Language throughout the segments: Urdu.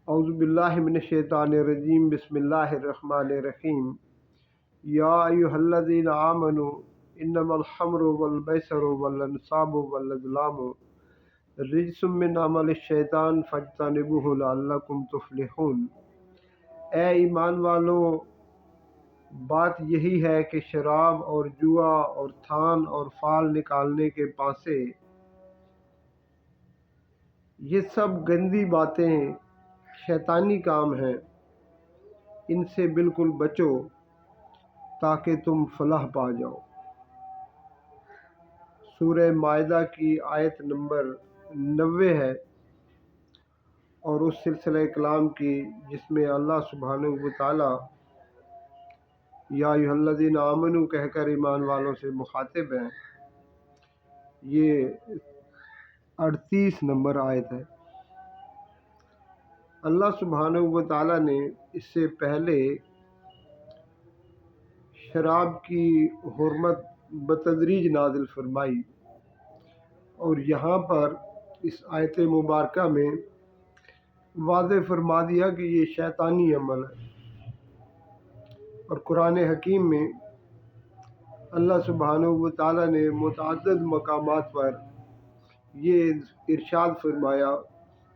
اعوذ باللہ من الشیطان الرجیم بسم اللہ الرحمن الرحیم یا ایھا الذین آمنوا انما الخمر والمیسر والانصاب والازلام رجس من عمل الشیطان فاجتنبوہ لعلکم تفلحون۔ اے ایمان والو، بات یہی ہے کہ شراب اور جوا اور تھان اور فال نکالنے کے پانسے، یہ سب گندی باتیں شیطانی کام ہیں، ان سے بالکل بچو تاکہ تم فلاح پا جاؤ۔ سورہ مائدہ کی آیت نمبر 90 ہے، اور اس سلسلہ کلام کی جس میں اللہ سبحانہ و تعالی یا ایھا الذین آمنوا کہہ کر ایمان والوں سے مخاطب ہیں، یہ 38 نمبر آیت ہے۔ اللہ سبحانہ و تعالی نے اس سے پہلے شراب کی حرمت بتدریج نازل فرمائی، اور یہاں پر اس آیت مبارکہ میں واضح فرما دیا کہ یہ شیطانی عمل ہے۔ اور قرآن حکیم میں اللہ سبحانہ و تعالی نے متعدد مقامات پر یہ ارشاد فرمایا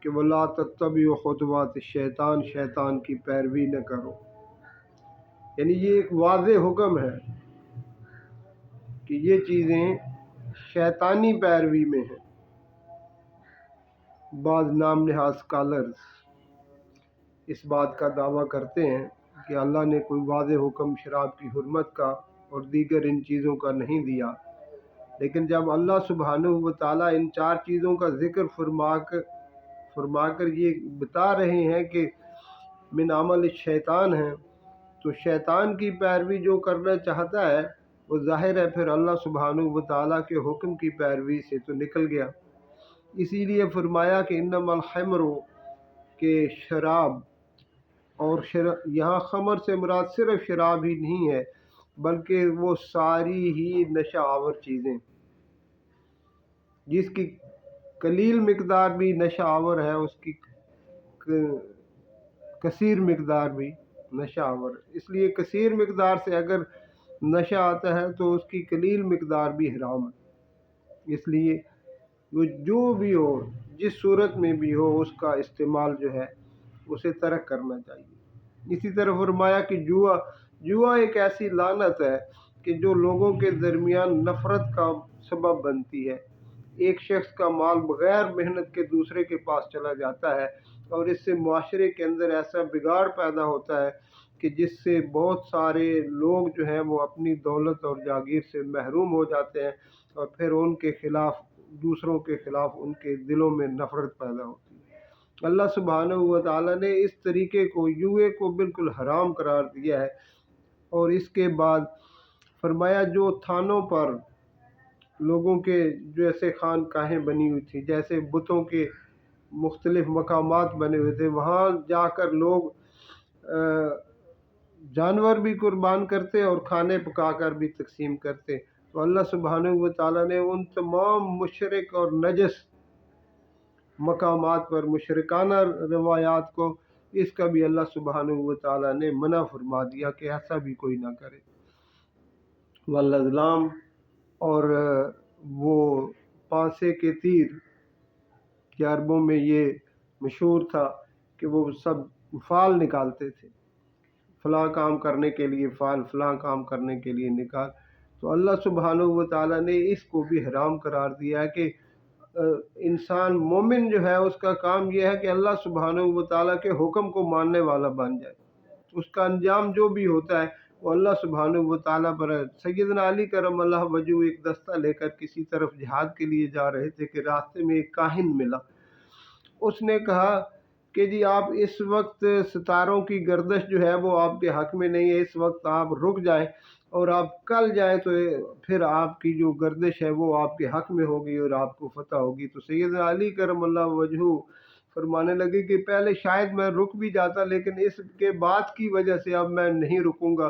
کہ وَلَا تَتَّبِعُوا خُطُوَاتِ الشَّیطان، شیطان کی پیروی نہ کرو۔ یعنی یہ ایک واضح حکم ہے کہ یہ چیزیں شیطانی پیروی میں ہیں۔ بعض نام نہاد اسکالرز اس بات کا دعویٰ کرتے ہیں کہ اللہ نے کوئی واضح حکم شراب کی حرمت کا اور دیگر ان چیزوں کا نہیں دیا، لیکن جب اللہ سبحانہ و تعالیٰ ان 4 چیزوں کا ذکر فرما کر یہ بتا رہے ہیں کہ من عمل الشیطان ہیں، تو شیطان کی پیروی جو کرنا چاہتا ہے وہ ظاہر ہے پھر اللہ سبحانہ و تعالیٰ کے حکم کی پیروی سے تو نکل گیا۔ اسی لیے فرمایا کہ انما الخمر، کہ شراب، اور یہاں خمر سے مراد صرف شراب ہی نہیں ہے بلکہ وہ ساری ہی نشہ آور چیزیں، جس کی قلیل مقدار بھی نشہ آور ہے، اس کی کثیر مقدار بھی نشہ آور ہے۔ اس لیے کثیر مقدار سے اگر نشہ آتا ہے تو اس کی قلیل مقدار بھی حرام ہے۔ اس لیے وہ جو بھی ہو، جس صورت میں بھی ہو، اس کا استعمال جو ہے اسے ترک کرنا چاہیے۔ اسی طرح فرمایا کہ جوا ایک ایسی لعنت ہے کہ جو لوگوں کے درمیان نفرت کا سبب بنتی ہے۔ ایک شخص کا مال بغیر محنت کے دوسرے کے پاس چلا جاتا ہے، اور اس سے معاشرے کے اندر ایسا بگاڑ پیدا ہوتا ہے کہ جس سے بہت سارے لوگ جو ہیں وہ اپنی دولت اور جاگیر سے محروم ہو جاتے ہیں، اور پھر ان کے خلاف، دوسروں کے خلاف ان کے دلوں میں نفرت پیدا ہوتی ہے۔ اللہ سبحانہ و تعالیٰ نے اس طریقے کو، جوئے کو بالکل حرام قرار دیا ہے۔ اور اس کے بعد فرمایا جو تھانوں پر لوگوں کے جیسے خانقاہیں بنی ہوئی تھی، جیسے بتوں کے مختلف مقامات بنے ہوئے تھے، وہاں جا کر لوگ جانور بھی قربان کرتے اور کھانے پکا کر بھی تقسیم کرتے، تو اللہ سبحانہ و تعالیٰ نے ان تمام مشرک اور نجس مقامات پر، مشرکانہ روایات کو، اس کا بھی اللہ سبحانہ و تعالیٰ نے منع فرما دیا کہ ایسا بھی کوئی نہ کرے۔ والازلام، اور وہ پانسے کے تیر، کہ عربوں میں یہ مشہور تھا کہ وہ سب فال نکالتے تھے، فلاں کام کرنے کے لیے فال، فلاں کام کرنے کے لیے نکال، تو اللہ سبحانہ و تعالیٰ نے اس کو بھی حرام قرار دیا ہے کہ انسان مومن جو ہے اس کا کام یہ ہے کہ اللہ سبحانہ و تعالیٰ کے حکم کو ماننے والا بن جائے، اس کا انجام جو بھی ہوتا ہے وہ اللہ سبحانہ و تعالیٰ پر ہے۔ سیدنا علی کرم اللہ وجہہ ایک دستہ لے کر کسی طرف جہاد کے لیے جا رہے تھے کہ راستے میں ایک کاہن ملا۔ اس نے کہا کہ جی آپ اس وقت ستاروں کی گردش جو ہے وہ آپ کے حق میں نہیں ہے، اس وقت آپ رک جائیں اور آپ کل جائیں تو پھر آپ کی جو گردش ہے وہ آپ کے حق میں ہوگی اور آپ کو فتح ہوگی۔ تو سیدنا علی کرم اللہ وجہہ فرمانے لگے کہ پہلے شاید میں رک بھی جاتا، لیکن اس کے بعد کی وجہ سے اب میں نہیں رکوں گا،